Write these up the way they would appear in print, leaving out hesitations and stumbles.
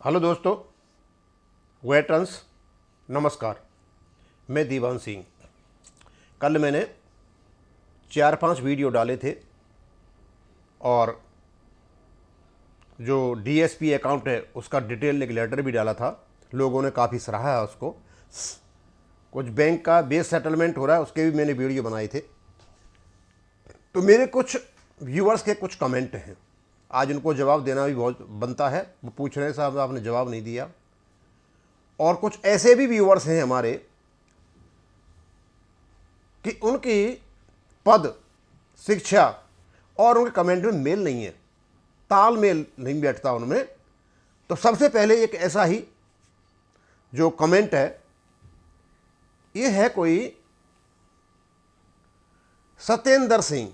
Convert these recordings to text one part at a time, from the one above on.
Hello दोस्तों, veterans नमस्कार। मैं दीवान सिंह। कल मैंने 4-5 वीडियो डाले थे और जो डीएसपी अकाउंट है उसका डिटेल एक लेटर भी डाला था। लोगों ने काफ़ी सराहा है उसको। कुछ बैंक का बेस सेटलमेंट हो रहा है, उसके भी मैंने वीडियो बनाए थे। तो मेरे कुछ व्यूअर्स के कुछ कमेंट हैं, आज उनको जवाब देना भी बहुत बनता है। वो पूछ रहे हैं साहब आपने जवाब नहीं दिया। और कुछ ऐसे भी व्यूअर्स हैं हमारे कि उनकी पद, शिक्षा और उनके कमेंट में मेल नहीं है, तालमेल नहीं बैठता उनमें। तो सबसे पहले एक ऐसा ही जो कमेंट है, ये है कोई सत्येंद्र सिंह।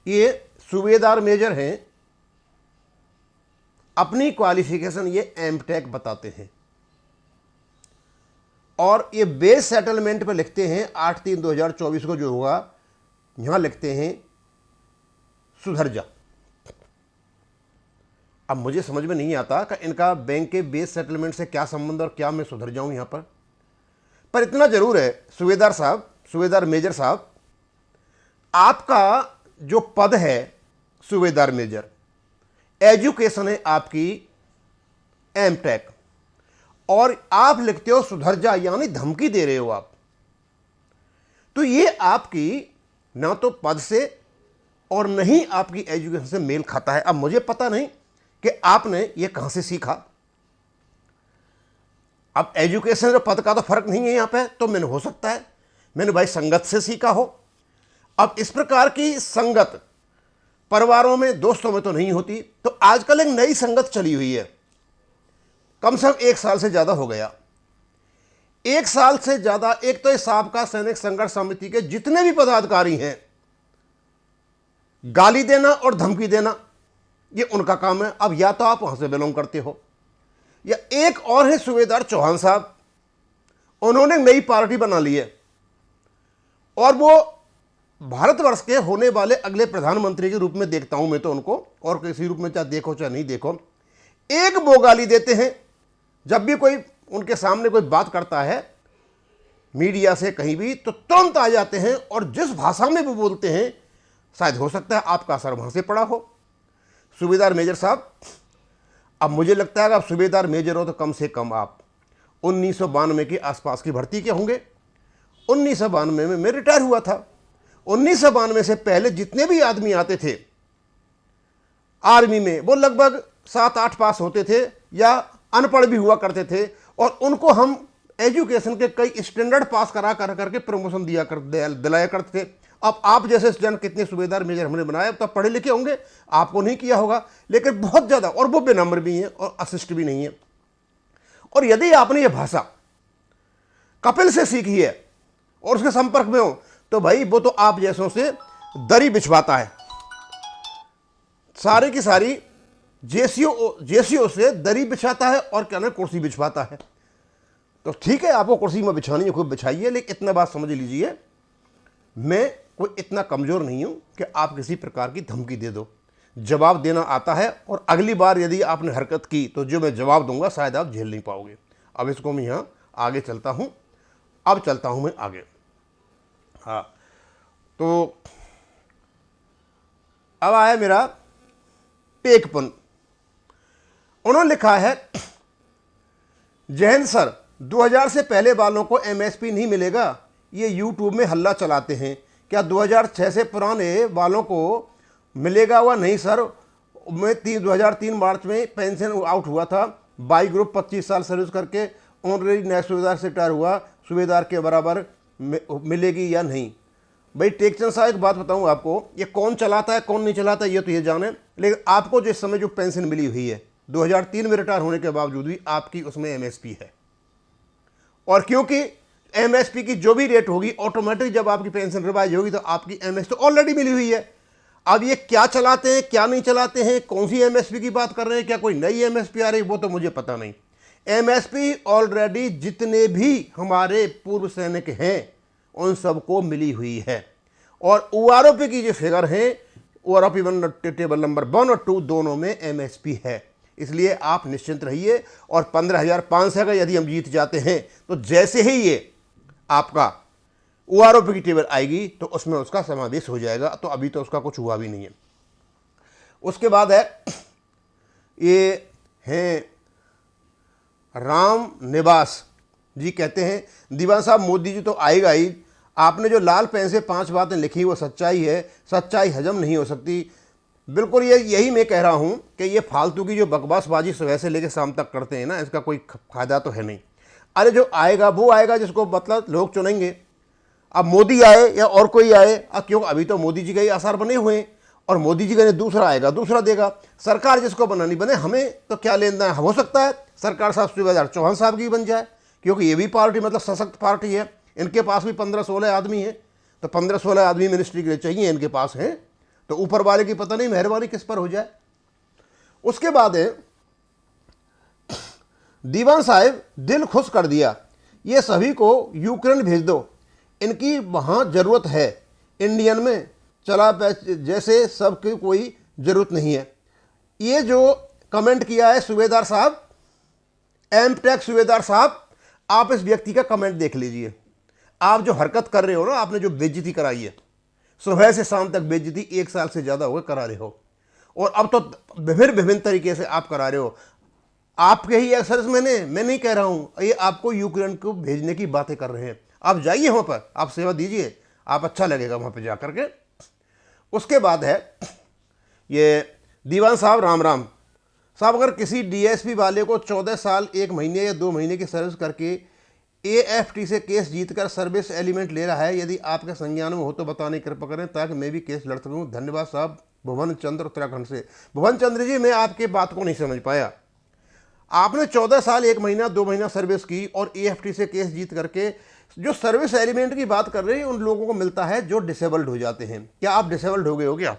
ये सूबेदार मेजर हैं, अपनी क्वालिफिकेशन ये एमटेक बताते हैं और ये बेस सेटलमेंट पर लिखते हैं 8/3/2024 को जो होगा, यहां लिखते हैं सुधर जा। अब मुझे समझ में नहीं आता कि इनका बैंक के बेस सेटलमेंट से क्या संबंध और क्या मैं सुधर जाऊं यहां पर इतना जरूर है सूबेदार साहब, सूबेदार मेजर साहब, आपका जो पद है सूबेदार मेजर, एजुकेशन है आपकी एमटेक, और आप लिखते हो सुधर जा, यानी धमकी दे रहे हो आप। तो ये आपकी ना तो पद से और नहीं आपकी एजुकेशन से मेल खाता है। अब मुझे पता नहीं कि आपने ये कहां से सीखा। अब एजुकेशन और पद का तो फर्क नहीं है यहां पे, तो मैंने हो सकता है मैंने भाई संगत से सीखा हो। अब इस प्रकार की संगत परिवारों में, दोस्तों में तो नहीं होती। तो आजकल एक नई संगत चली हुई है, कम से कम 1 साल से ज्यादा हो गया। 1 साल से ज्यादा। एक तो इस साबका सैनिक संघर्ष समिति के जितने भी पदाधिकारी हैं, गाली देना और धमकी देना ये उनका काम है। अब या तो आप वहां से बिलोंग करते हो, या एक और है सूबेदार चौहान साहब, उन्होंने नई पार्टी बना ली है और वो भारतवर्ष के होने वाले अगले प्रधानमंत्री के रूप में देखता हूं मैं तो उनको, और किसी रूप में चाहे देखो चाहे नहीं देखो। एक वो गाली देते हैं, जब भी कोई उनके सामने कोई बात करता है मीडिया से कहीं भी, तो तुरंत आ जाते हैं और जिस भाषा में वो बोलते हैं, शायद हो सकता है आपका असर वहां से पड़ा हो। सूबेदार मेजर साहब, अब मुझे लगता है कि आप सूबेदार मेजर हो तो कम से कम आप 1992 के आसपास की भर्ती के होंगे। 1992 में मैं रिटायर हुआ था। 1992 से पहले जितने भी आदमी आते थे आर्मी में, वो लगभग 7-8 पास होते थे या अनपढ़ भी हुआ करते थे, और उनको हम एजुकेशन के कई स्टैंडर्ड पास करा करके प्रमोशन दिलाया करते थे। अब आप जैसे स्टूडेंट कितने सूबेदार मेजर हमने बनाए, अब तो पढ़े लिखे होंगे, आपको नहीं किया होगा, लेकिन बहुत ज़्यादा, और वो बेनंबर भी हैं और असिस्ट भी नहीं है। और यदि आपने ये भाषा कपिल से सीखी है और उसके संपर्क में हो, तो भाई वो तो आप जैसों से दरी बिछवाता है, सारी की सारी जेसीओ से दरी बिछाता है और क्या ना कुर्सी बिछवाता है। तो ठीक है, आपको कुर्सी में बिछानी है खूब बिछाइए, लेकिन इतना बात समझ लीजिए, मैं कोई इतना कमजोर नहीं हूं कि आप किसी प्रकार की धमकी दे दो। जवाब देना आता है, और अगली बार यदि आपने हरकत की तो जो मैं जवाब दूंगा शायद आप झेल नहीं पाओगे। अब इसको मैं यहां आगे चलता हूं। अब चलता हूं मैं आगे। हाँ, तो अब आया मेरा पेकपन। उन्होंने लिखा है, जैन सर 2000 से पहले वालों को एमएसपी नहीं मिलेगा, ये यूट्यूब में हल्ला चलाते हैं। क्या 2006 से पुराने वालों को मिलेगा? वह नहीं सर, मैं 2003 मार्च में पेंशन आउट हुआ था। बाई ग्रुप 25 साल सर्विस करके ऑनरेरी नायब सूबेदार से रिटायर हुआ, सूबेदार के बराबर मिलेगी या नहीं? भाई टेकचंद साहब, एक बात बताऊं आपको, ये कौन चलाता है कौन नहीं चलाता ये तो ये जाने, लेकिन आपको जिस समय जो पेंशन मिली हुई है 2003 में रिटायर होने के बावजूद भी आपकी उसमें एमएसपी है। और क्योंकि एमएसपी की जो भी रेट होगी, ऑटोमेटिक जब आपकी पेंशन रिवाइज होगी तो आपकी एमएसपी ऑलरेडी मिली हुई है। अब ये क्या चलाते हैं क्या नहीं चलाते हैं, कौन सी एमएसपी की बात कर रहे हैं, क्या कोई नई एमएसपी आ रही है, वो तो मुझे पता नहीं। एमएसपी ऑलरेडी जितने भी हमारे पूर्व सैनिक हैं उन सबको मिली हुई है। और ओआरओपी की जो फिगर है, ओआरओपी टेबल नंबर 1 और 2 दोनों में एमएसपी है। इसलिए आप निश्चिंत रहिए। और 15,500 का यदि हम जीत जाते हैं तो जैसे ही ये आपका OROP की टेबल आएगी तो उसमें उसका समावेश हो जाएगा। तो अभी तो उसका कुछ हुआ भी नहीं है। उसके बाद है, ये हैं राम निवास जी, कहते हैं दीवान साहब मोदी जी तो आएगा ही, आपने जो लाल पेन से 5 बातें लिखी वो सच्चाई है, सच्चाई हजम नहीं हो सकती। बिल्कुल यही मैं कह रहा हूँ कि ये फालतू की जो बकवासबाजी सुबह से लेकर शाम तक करते हैं ना, इसका कोई फायदा तो है नहीं। अरे जो आएगा वो आएगा जिसको मतलब लोग चुनेंगे। अब मोदी आए या और कोई आए, अब क्यों, अभी तो मोदी जी के ही आसार बने हुए हैं और मोदी जी का दूसरा आएगा दूसरा देगा। सरकार जिसको बनानी बने, हमें तो क्या लेना है। हो सकता है सरकार साहब सूबेदार चौहान साहब की बन जाए, क्योंकि ये भी पार्टी मतलब सशक्त पार्टी है, इनके पास भी 15-16 आदमी हैं, तो 15-16 आदमी मिनिस्ट्री के लिए चाहिए, इनके पास हैं। तो ऊपर वाले की पता नहीं मेहरबानी किस पर हो जाए। उसके बाद है, दीवान साहब दिल खुश कर दिया, ये सभी को यूक्रेन भेज दो, इनकी वहाँ ज़रूरत है, इंडियन में चला जैसे सबकी कोई ज़रूरत नहीं है। ये जो कमेंट किया है सूबेदार साहब, एमटेक सूबेदार साहब, आप इस व्यक्ति का कमेंट देख लीजिए। आप जो हरकत कर रहे हो ना, आपने जो बेइज्जती कराई है, सुबह से शाम तक बेइज्जती 1 साल से ज़्यादा हो गए करा रहे हो, और अब तो विभिन्न तरीके से आप करा रहे हो। आपके ही सर्विसमैन ने, मैं नहीं कह रहा हूँ, ये आपको यूक्रेन को भेजने की बातें कर रहे हैं। आप जाइए वहाँ पर, आप सेवा दीजिए, आप अच्छा लगेगा वहाँ पर जा करके। उसके बाद है ये दीवान साहब, राम राम साहब, अगर किसी डीएसपी वाले को 14 साल 1 महीने या 2 महीने की सर्विस करके AFT से केस जीतकर सर्विस एलिमेंट ले रहा है, यदि आपके संज्ञान में हो तो बताने की कृपा करें ताकि मैं भी केस लड़ सकूं। धन्यवाद साहब। भुवन चंद्र, उत्तराखंड से। भुवन चंद्र जी, मैं आपकी बात को नहीं समझ पाया। आपने 14 साल 1 महीना 2 महीना सर्विस की और AFT से केस जीत करके जो सर्विस एलिमेंट की बात कर रहे हैं, उन लोगों को मिलता है जो डिसेबल्ड हो जाते हैं। क्या आप डिसेबल्ड हो गए हो क्या?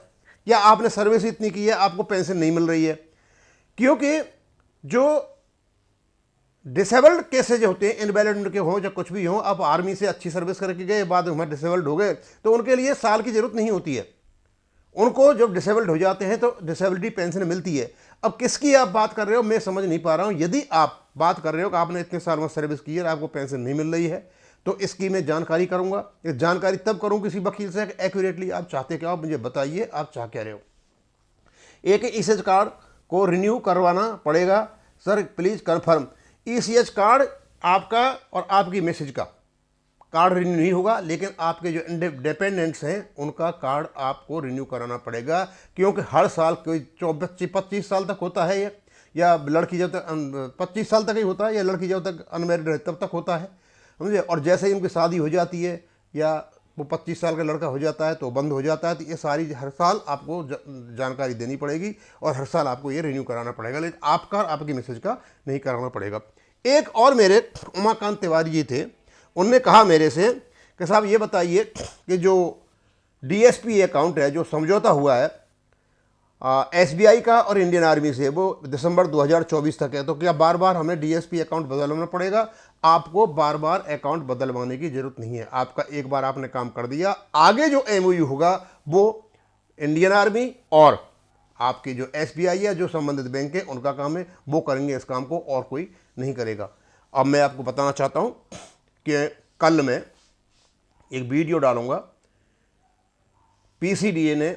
या आपने सर्विस इतनी की है आपको पेंशन नहीं मिल रही है? क्योंकि जो डिसेबल्ड केसेज होते हैं, इनवैलिड के हों या कुछ भी हों, आप आर्मी से अच्छी सर्विस करके गए, बाद में डिसेबल्ड हो गए, तो उनके लिए साल की ज़रूरत नहीं होती है। उनको जब डिसेबल्ड हो जाते हैं तो डिसेबिलिटी पेंशन मिलती है। अब किसकी आप बात कर रहे हो मैं समझ नहीं पा रहा हूँ। यदि आप बात कर रहे हो कि आपने इतने साल में सर्विस की है और आपको पेंशन नहीं मिल रही है, तो इसकी मैं जानकारी करूँगा। ये जानकारी तब करूँ किसी वकील से एक्यूरेटली। आप चाहते क्या, आप मुझे बताइए, आप चाह क्या रहे हो। एक ECH कार्ड को रिन्यू करवाना पड़ेगा sir, please confirm. ECH card आपका और आपकी मैसेज का कार्ड रिन्यू नहीं होगा, लेकिन आपके जो डिपेंडेंट्स हैं उनका कार्ड आपको रिन्यू कराना पड़ेगा, क्योंकि हर साल कोई 25 साल तक होता है ये, या लड़की जब तक 25 साल तक ही होता है, या लड़की जब तक अनमैरिड है तब तक होता है, समझे। और जैसे ही उनकी शादी हो जाती है या वो 25 साल का लड़का हो जाता है तो बंद हो जाता है। तो ये सारी हर साल आपको जानकारी देनी पड़ेगी और हर साल आपको ये रिन्यू कराना पड़ेगा, लेकिन आपका आपकी मैसेज का नहीं कराना पड़ेगा। एक और मेरे उमाकांत तिवारी जी थे, उनने कहा मेरे से कि साहब ये बताइए कि जो DSP अकाउंट है, जो समझौता हुआ है SBI का और इंडियन आर्मी से, वो दिसंबर 2024 तक है, तो क्या बार बार हमें DSP अकाउंट बदलवाना पड़ेगा? आपको बार बार अकाउंट बदलवाने की जरूरत नहीं है। आपका एक बार आपने काम कर दिया, आगे जो MOU होगा वो इंडियन आर्मी और आपकी जो SBI है, जो संबंधित बैंक है, उनका काम है, वो करेंगे इस काम को, और कोई नहीं करेगा। अब मैं आपको बताना चाहता हूँ कि कल मैं एक वीडियो डालूंगा, PCDA ने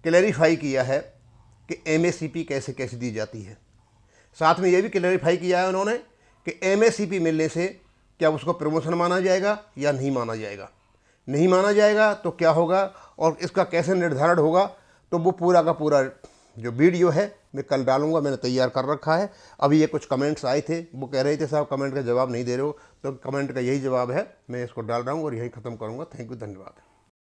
क्लैरिफाई किया है कि MACP कैसे कैसे दी जाती है। साथ में ये भी क्लैरिफाई किया है उन्होंने कि MACP मिलने से क्या उसको प्रमोशन माना जाएगा या नहीं माना जाएगा। नहीं माना जाएगा तो क्या होगा और इसका कैसे निर्धारण होगा, तो वो पूरा का पूरा जो वीडियो है मैं कल डालूंगा। मैंने तैयार कर रखा है। अभी ये कुछ कमेंट्स आए थे, वो कह रहे थे साहब कमेंट का जवाब नहीं दे रहे हो, तो कमेंट का यही जवाब है, मैं इसको डाल रहा हूँ और यही ख़त्म करूँगा। थैंक यू, धन्यवाद।